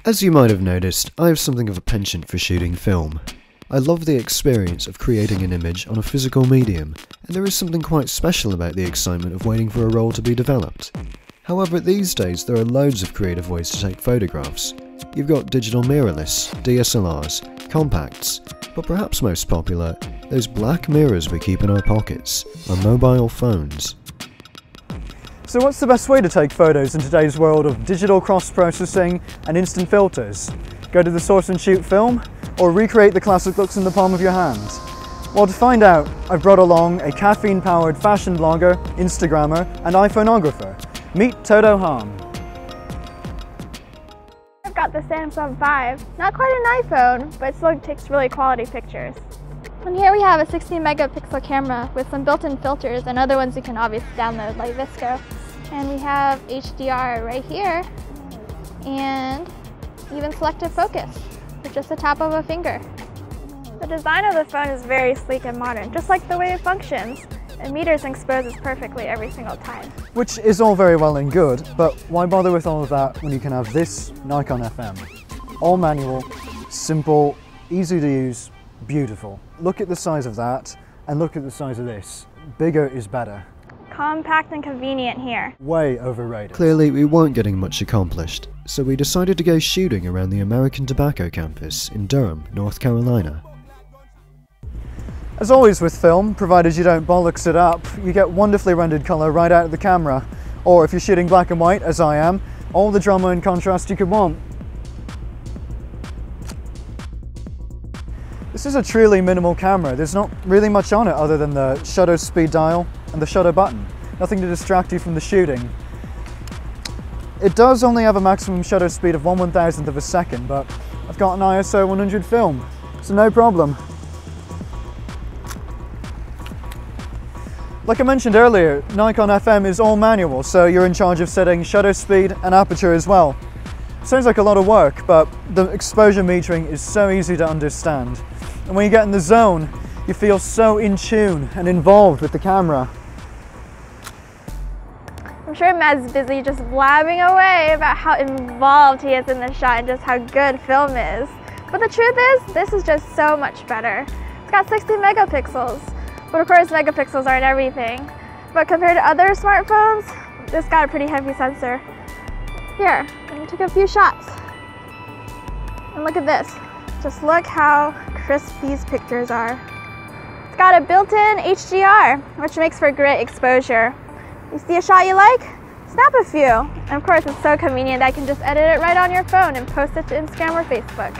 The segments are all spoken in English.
As you might have noticed, I have something of a penchant for shooting film. I love the experience of creating an image on a physical medium, and there is something quite special about the excitement of waiting for a roll to be developed. However, these days there are loads of creative ways to take photographs. You've got digital mirrorless, DSLRs, compacts, but perhaps most popular, those black mirrors we keep in our pockets, our mobile phones. So what's the best way to take photos in today's world of digital cross-processing and instant filters? Go to the source and shoot film, or recreate the classic looks in the palm of your hand? Well, to find out, I've brought along a caffeine-powered fashion blogger, Instagrammer, and iPhoneographer. Meet Toto Han. I've got the Samsung 5. Not quite an iPhone, but it still takes really quality pictures. And here we have a 16 megapixel camera with some built-in filters and other ones you can obviously download like Visco. And we have HDR right here and even selective focus with just the tap of a finger. The design of the phone is very sleek and modern, just like the way it functions. It meters and exposes perfectly every single time. Which is all very well and good, but why bother with all of that when you can have this Nikon FM? All manual, simple, easy to use, beautiful. Look at the size of that and look at the size of this. Bigger is better. Compact and convenient here. Way overrated. Clearly we weren't getting much accomplished, so we decided to go shooting around the American Tobacco campus in Durham, North Carolina. As always with film, provided you don't bollocks it up, you get wonderfully rendered colour right out of the camera. Or if you're shooting black and white, as I am, all the drama and contrast you could want. This is a truly minimal camera. There's not really much on it other than the shutter speed dial and the shutter button. Nothing to distract you from the shooting. It does only have a maximum shutter speed of 1/1000th of a second, but I've got an ISO 100 film, so no problem. Like I mentioned earlier, Nikon FM is all manual, so you're in charge of setting shutter speed and aperture as well. Sounds like a lot of work, but the exposure metering is so easy to understand. And when you get in the zone, you feel so in tune and involved with the camera. I'm sure Matt's busy just blabbing away about how involved he is in the shot and just how good film is. But the truth is, this is just so much better. It's got 60 megapixels, but of course megapixels aren't everything. But compared to other smartphones, this got a pretty heavy sensor. Here, I took a few shots. And look at this. Just look how crisp these pictures are. It's got a built-in HDR, which makes for great exposure. You see a shot you like? Snap a few. And of course, it's so convenient that I can just edit it right on your phone and post it to Instagram or Facebook.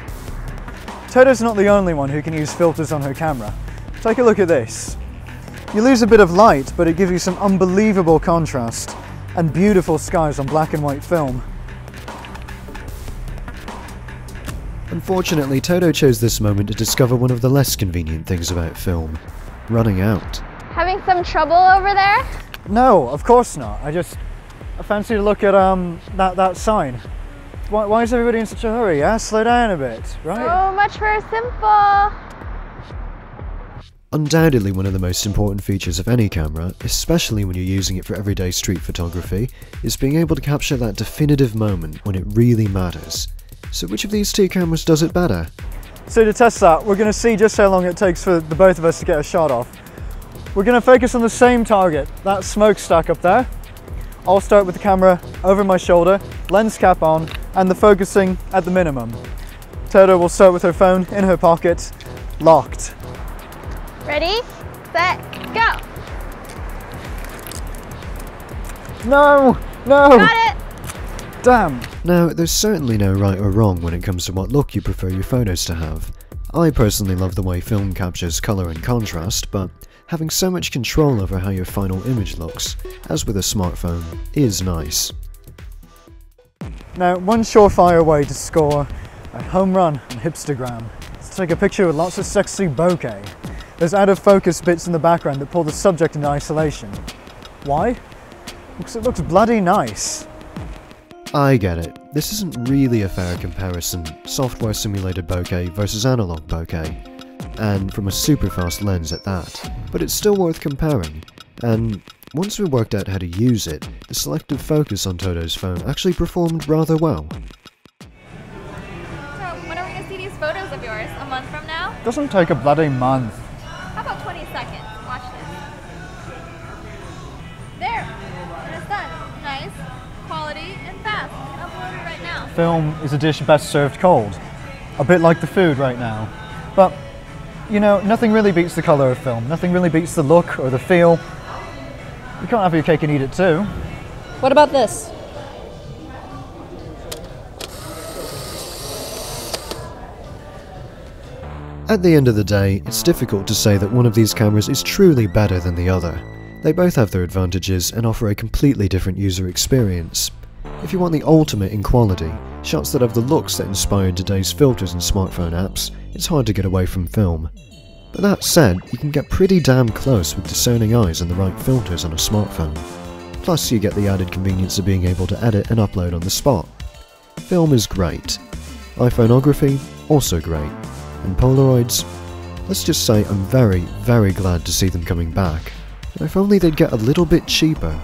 Toto's not the only one who can use filters on her camera. Take a look at this. You lose a bit of light, but it gives you some unbelievable contrast and beautiful skies on black and white film. Unfortunately, Toto chose this moment to discover one of the less convenient things about film: running out. Having some trouble over there? No, of course not. I fancy to look at that sign. Why is everybody in such a hurry? Yeah, slow down a bit, right? So much for simple. Undoubtedly one of the most important features of any camera, especially when you're using it for everyday street photography, is being able to capture that definitive moment when it really matters. So which of these two cameras does it better? So to test that, we're going to see just how long it takes for the both of us to get a shot off. We're going to focus on the same target, that smokestack up there. I'll start with the camera over my shoulder, lens cap on, and the focusing at the minimum. Toto will start with her phone in her pocket, locked. Ready, set, go! No! No! Got it! Damn! Now, there's certainly no right or wrong when it comes to what look you prefer your photos to have. I personally love the way film captures colour and contrast, but having so much control over how your final image looks, as with a smartphone, is nice. Now, one surefire way to score a home run on Hipstagram take a picture with lots of sexy bokeh. There's out of focus bits in the background that pull the subject into isolation. Why? Because it looks bloody nice. I get it. This isn't really a fair comparison, software simulated bokeh versus analog bokeh, and from a super fast lens at that, but it's still worth comparing, and once we worked out how to use it, the selective focus on Toto's phone actually performed rather well. So, when are we going to see these photos of yours? A month from now? Doesn't take a bloody month. How about 20 seconds? Watch this. There! And it's done. Nice, quality, and fast. You can upload it right now. Film is a dish best served cold. A bit like the food right now. But, you know, nothing really beats the colour of film. Nothing really beats the look or the feel. You can't have your cake and eat it too. What about this? At the end of the day, it's difficult to say that one of these cameras is truly better than the other. They both have their advantages and offer a completely different user experience. If you want the ultimate in quality, shots that have the looks that inspired today's filters and smartphone apps, it's hard to get away from film. But that said, you can get pretty damn close with discerning eyes and the right filters on a smartphone. Plus you get the added convenience of being able to edit and upload on the spot. Film is great. iPhoneography, also great. And Polaroids, let's just say I'm very, very glad to see them coming back. And if only they'd get a little bit cheaper.